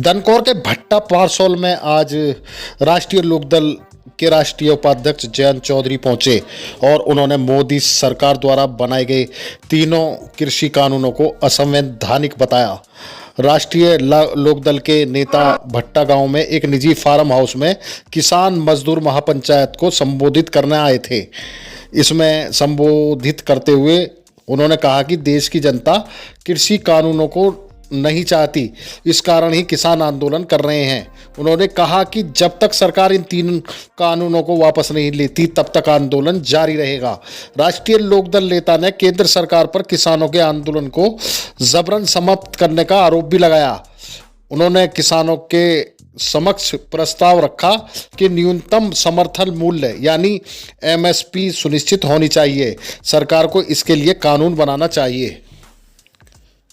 दनकौर के भट्टा पारसौल में आज राष्ट्रीय लोकदल के राष्ट्रीय उपाध्यक्ष जयंत चौधरी पहुंचे और उन्होंने मोदी सरकार द्वारा बनाए गए तीनों कृषि कानूनों को असंवैधानिक बताया। राष्ट्रीय लोकदल के नेता भट्टा गांव में एक निजी फार्म हाउस में किसान मजदूर महापंचायत को संबोधित करने आए थे। इसमें संबोधित करते हुए उन्होंने कहा कि देश की जनता कृषि कानूनों को नहीं चाहती, इस कारण ही किसान आंदोलन कर रहे हैं। उन्होंने कहा कि जब तक सरकार इन तीन कानूनों को वापस नहीं लेती तब तक आंदोलन जारी रहेगा। राष्ट्रीय लोकदल नेता ने केंद्र सरकार पर किसानों के आंदोलन को जबरन समाप्त करने का आरोप भी लगाया। उन्होंने किसानों के समक्ष प्रस्ताव रखा कि न्यूनतम समर्थन मूल्य यानी एमएसपी सुनिश्चित होनी चाहिए। सरकार को इसके लिए कानून बनाना चाहिए।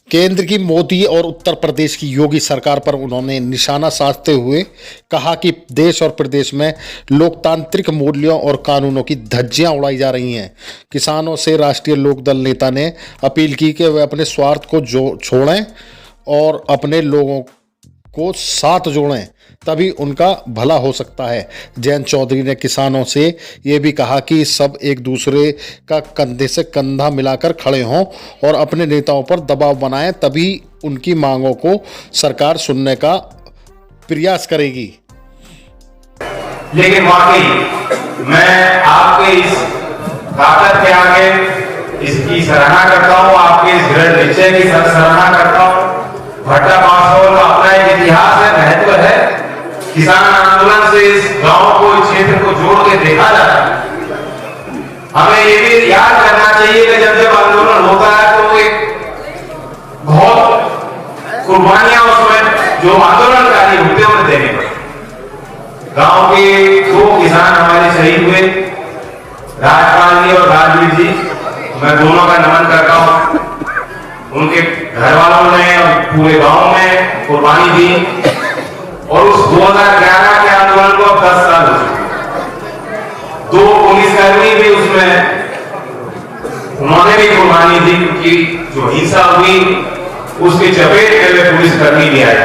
केंद्र की मोदी और उत्तर प्रदेश की योगी सरकार पर उन्होंने निशाना साधते हुए कहा कि देश और प्रदेश में लोकतांत्रिक मूल्यों और कानूनों की धज्जियां उड़ाई जा रही हैं। किसानों से राष्ट्रीय लोकदल नेता ने अपील की कि वे अपने स्वार्थ को छोड़ें और अपने लोगों को साथ जोड़ें, तभी उनका भला हो सकता है। जयंत चौधरी ने किसानों से ये भी कहा कि सब एक दूसरे का कंधे से कंधा मिलाकर खड़े हों और अपने नेताओं पर दबाव बनाएं, तभी उनकी मांगों को सरकार सुनने का प्रयास करेगी। लेकिन वाकई मैं आपके इस ताकत के आगे इसकी सराहना करता हूँ, आपके इस दृढ़ निश्चय की सराहना करता हूँ। भट्टा पारसौल का अपना एक इतिहास है, महत्व है। किसान आंदोलन से इस गांव को, इस क्षेत्र को जोड़ के देखा जाता है। हमें ये भी याद करना चाहिए कि जब जब आंदोलन होता है तो एक बहुत कुर्बानियां उसमें जो आंदोलनकारी होते हैं उन्हें देनी पड़ती। गांव के दो किसान हमारे शहीद हुए, राजपाल जी और राजवीर जी, मैं दोनों का नमन करता हूं। उनके घर वालों ने और पूरे गांव में कुर्बानी दी और उस 2011 के आंदोलन को अब 10 साल हो चुके। 2 पुलिसकर्मी भी उसमें उन्होंने भी कुर्बानी दी, क्योंकि जो हिंसा हुई उसकी चपेट में वे पुलिसकर्मी भी आए।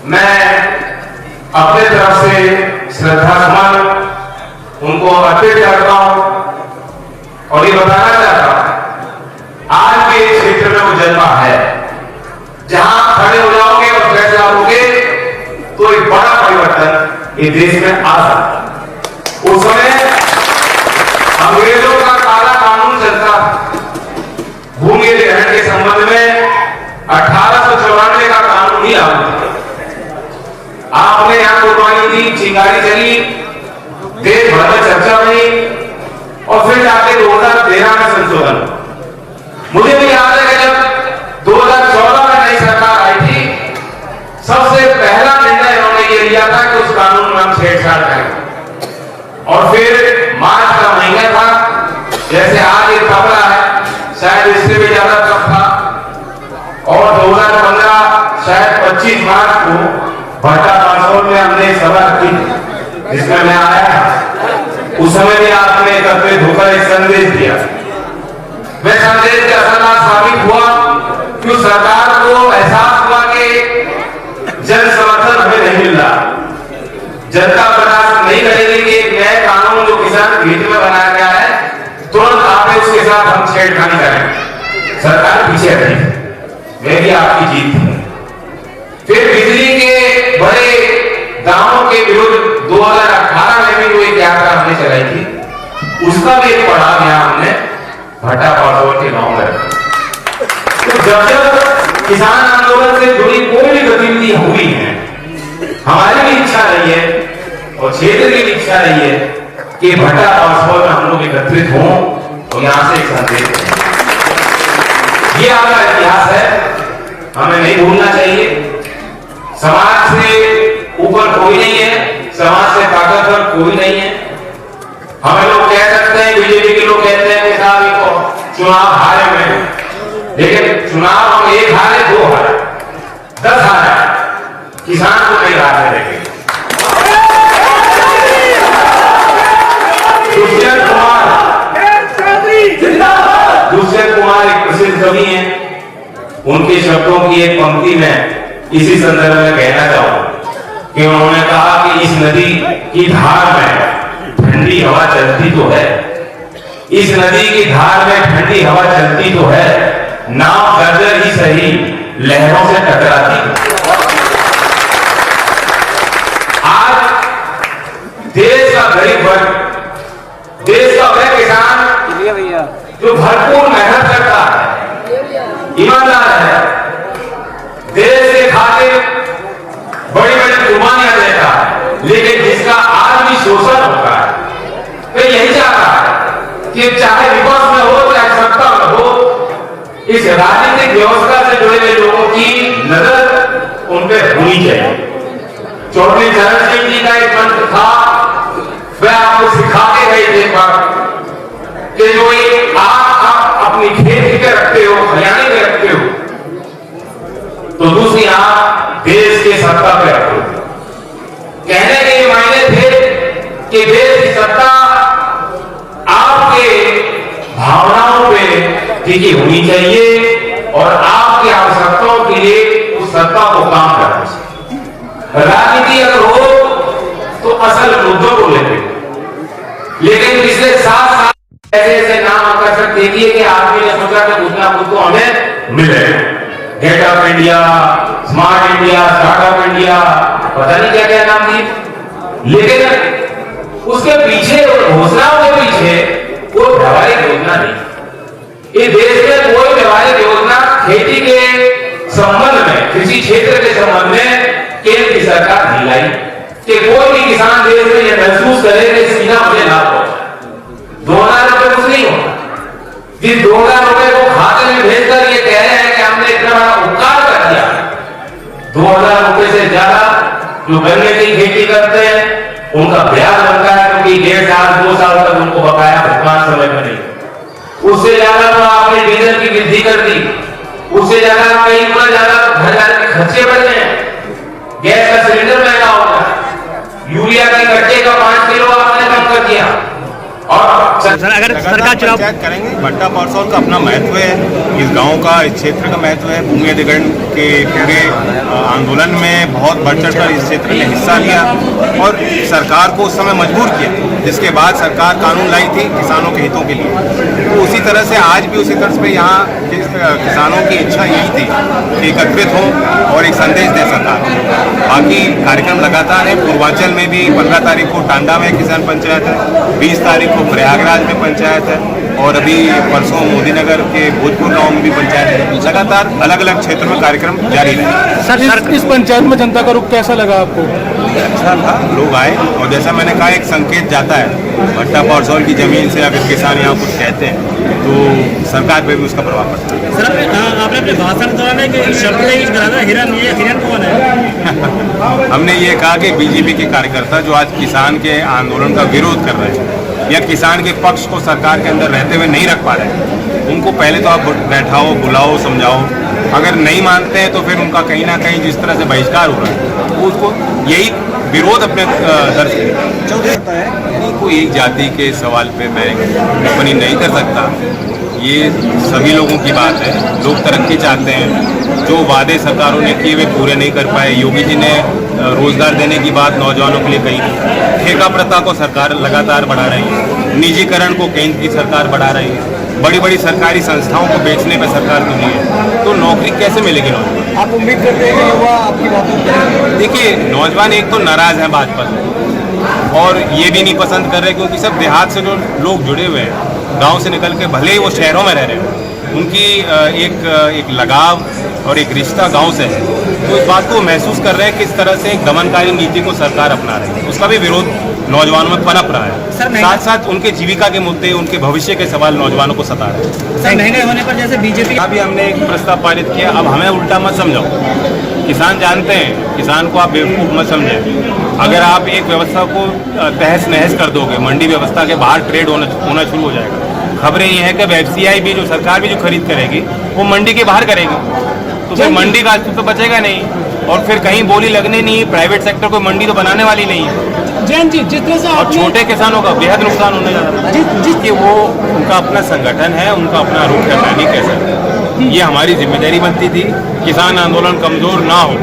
मैं अपने तरफ से श्रद्धासुमन उनको अर्पित करता हूं और ये बताना चाहता हूं आज भी इस क्षेत्र में वो जज्बा है। जहां खड़े हो जाओगे और फैसला लोगे तो एक बड़ा परिवर्तन इस देश में आ सकता है। उस समय अंग्रेजों का काला कानून चलता, भूमि अधिग्रहण के संबंध में 1894 का कानून ही लागू था। आपने यहां कुर्बानी दी, चिंगारी चली, देश भर में चर्चा हुई और फिर जाके 2013 में संशोधन। मुझे भी याद है कि जब 2014 में नई सरकार आई थी, सबसे पहला निर्णय उन्होंने ये लिया था कि उस कानून में हम छेड़छाड़ करेंगे। और फिर मार्च का महीना था, जैसे आज ये तबला है, शायद इससे भी ज्यादा कम था। और 2015 शायद 25 मार्च को भट्टा पारसौल में हमने सभा की जिसमें मैं आया था। उस समय भी आपने एकत्रित होकर एक संदेश दिया। वह संदेश के असरदार साबित हुआ कि सरकार को एहसास हुआ कि जन समर्थन हमें नहीं मिल रहा। जनता बर्दाश्त नहीं करेगी कि एक नया कानून जो किसान के हित में बनाया गया है, तुरंत आके उसके साथ हम छेड़खानी करें। सरकार पीछे हटी, वह भी आपकी जीत थी। फिर बिजली के बड़े दामों के विरुद्ध 2018 में भी कोई यात्रा हमने चलाई थी, उसका भी एक पड़ाव यहाँ हमने भट्टा पारसौल के गांव में। तो जब जब किसान आंदोलन से जुड़ी कोई भी गतिविधि हुई है, हमारी भी इच्छा रही है और क्षेत्र की भी इच्छा रही है कि भट्टा पारसौल में हम लोग एकत्रित हों और यहां से एक संदेश दें। ये आपका इतिहास है, हमें नहीं भूलना चाहिए। समाज से ऊपर कोई नहीं है, समाज से ताकतवर कोई नहीं है। हमें लोग कह सकते हैं, बीजेपी के लोग कहते हैं कि साहब ये चुनाव हारे में, लेकिन चुनाव हम 1 हारे 2 हारे 10 हारे, किसान को नहीं हारने देंगे। दुष्यंत कुमार एक प्रसिद्ध कवि हैं, उनके शब्दों की एक पंक्ति में इसी संदर्भ में कहना चाहूंगा कि उन्होंने कहा कि इस नदी की धार में ठंडी हवा चलती तो है, इस नदी की धार में ठंडी हवा चलती तो है, नाव गर्जर ही सही लहरों से टकराती। आज देश का गरीब वर्ग, देश का वह किसान जो भरपूर मेहनत करता है, ईमानदार है, देश के खातिर बड़ी बड़ी कुर्बानियां देता है, लेकिन जिसका आज भी शोषण होता है, तो यही चाहता है कि चाहे विपक्ष में हो चाहे सत्ता में हो, इस राजनीतिक व्यवस्था से जुड़े हुए लोगों की नजर उन पर होनी चाहिए। चौधरी चरण सिंह जी का एक मंत्र था, वह आपको सिखा के गए थे कि जो आप अपनी खेती पे रखते हो, हरियाणी पे रखते हो, तो दूसरी आप देश के सत्ता पे रखो। कहने के ये मायने थे कि देश की सत्ता आपके भावनाओं पे टिकी होनी चाहिए और आपकी आवश्यकताओं के लिए उस सत्ता को काम करना चाहिए। राजनीति अगर हो तो असल मुद्दों को लेते, लेकिन पिछले 7 साल ऐसे नाम आकर्षक देखिए कि आदमी ने सोचा कि उतना कुछ तो हमें मिले, gate of India, smart India, startup India, पता नहीं क्या क्या नाम दिए, लेकिन उसके पीछे घोषणाओं के पीछे कोई व्यवहारिक योजना नहीं। इस देश में कोई व्यवहारिक योजना खेती के संबंध में, कृषि क्षेत्र के संबंध में केंद्र की सरकार नहीं लाई कि कोई भी किसान देश में यह महसूस करे कि सीधा मुझे लाभ पहुंचा। 2000 रुपए कुछ नहीं होता, जिस 2000 रुपए को खाते में भेजकर ये कह रहे हैं कि हमने इतना बड़ा उपकार कर दिया, 2000 रुपए से ज्यादा जो गन्ने की खेती करते हैं उनका ब्याज बनता है, क्योंकि 1.5 साल 2 साल तक उनको बकाया भुगतान समय पर नहीं। उससे ज्यादा तो आपने डीजल की वृद्धि कर दी, उससे ज्यादा कई गुना ज्यादा घर जाने के खर्चे बढ़ गए, गैस का सिलेंडर महंगा हो गया, यूरिया के कट्टे का 5 किलो आपने कम कर दिया। और सर अगर सरकार चुनाव करेंगे, भट्टा परसौल का अपना महत्व है, इस गांव का, इस क्षेत्र का महत्व है। भूमि अधिग्रहण के पूरे आंदोलन में बहुत बढ़ चढ़कर इस क्षेत्र ने हिस्सा लिया और सरकार को उस समय मजबूर किया, जिसके बाद सरकार कानून लाई थी किसानों के हितों के लिए। तो उसी तरह से आज भी उसी तरह से यहाँ किसानों की इच्छा यही थी कि एकत्रित हों और एक संदेश दे सरकार। बाकी कार्यक्रम लगातार है, पूर्वांचल में भी 15 तारीख को टांडा में किसान पंचायत है, 20 तारीख को प्रयागराज में पंचायत है और अभी परसों मोदीनगर के भोजपुर गांव में भी पंचायत है। लगातार अलग अलग क्षेत्र में कार्यक्रम जारी रहे। सर इस पंचायत में जनता का रुख कैसा लगा आपको? अच्छा था, लोग आए और जैसा मैंने कहा एक संकेत जाता है, भट्टा परसौल की जमीन से अगर किसान यहाँ कुछ कहते हैं तो सरकार पे भी उसका प्रभाव पड़ता है। सर आपने अपने भाषण के दौरान एक शब्द यूज करा था, हिरन, ये हिरन कौन है? हमने ये कहा कि बीजेपी के कार्यकर्ता जो आज किसान के आंदोलन का विरोध कर रहे हैं या किसान के पक्ष को सरकार के अंदर रहते हुए नहीं रख पा रहे, उनको पहले तो आप बैठाओ, बुलाओ, समझाओ। अगर नहीं मानते हैं तो फिर उनका कहीं ना कहीं जिस तरह से बहिष्कार हो रहा है वो उसको यही विरोध अपने दर्ज है। कोई एक जाति के सवाल पे मैं टिप्पणी नहीं कर सकता, ये सभी लोगों की बात है। लोग तरक्की चाहते हैं, जो वादे सरकारों ने किए वे पूरे नहीं कर पाए। योगी जी ने रोजगार देने की बात नौजवानों के लिए कही, ठेका प्रथा को सरकार लगातार बढ़ा रही है, निजीकरण को केंद्र की सरकार बढ़ा रही है, बड़ी बड़ी सरकारी संस्थाओं को बेचने पर सरकार तुली है, तो नौकरी कैसे मिलेगी नौजवान? आप उम्मीद करते हैं कि युवा आपकी बातों पर? देखिए, नौजवान एक तो नाराज है भाजपा से और ये भी नहीं पसंद कर रहे क्योंकि सब देहात से जो लोग जुड़े हुए हैं, गांव से निकल के भले ही वो शहरों में रह रहे हैं, उनकी एक लगाव और एक रिश्ता गांव से है, तो इस बात को महसूस कर रहे हैं कि इस तरह से एक दमनकारी नीति को सरकार अपना रही है। उसका भी विरोध नौजवानों में पनप रहा है। साथ साथ उनके जीविका के मुद्दे, उनके भविष्य के सवाल नौजवानों को सता रहे हैं। सर महंगाई होने पर जैसे बीजेपी अभी हमने एक प्रस्ताव पारित किया, अब हमें उल्टा मत समझाओ। किसान जानते हैं, किसान को आप बेवकूफ़ मत समझें। अगर आप एक व्यवस्था को तहस नहस कर दोगे, मंडी व्यवस्था के बाहर ट्रेड होना शुरू हो जाएगा। खबरें ये है कि FCI भी, जो सरकार भी जो खरीद करेगी वो मंडी के बाहर करेगी, तो फिर मंडी का अस्तित्व तो बचेगा नहीं और फिर कहीं बोली लगने नहीं, प्राइवेट सेक्टर को मंडी तो बनाने वाली नहीं है। जैन जी, जिस तरह से और छोटे किसानों का बेहद नुकसान होने जा रहा है, जिसके वो उनका अपना संगठन है, उनका अपना रुख है, मैं नहीं कह सकता। ये हमारी जिम्मेदारी बनती थी, किसान आंदोलन कमजोर ना हो,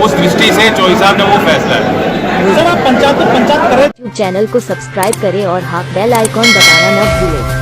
उस दृष्टि से चौधरी साहब ने वो फैसला है। सर आप पंचायत कर रहे यूट्यूब चैनल को सब्सक्राइब करें और हाँ बेल आइकॉन दबाना न भूलें।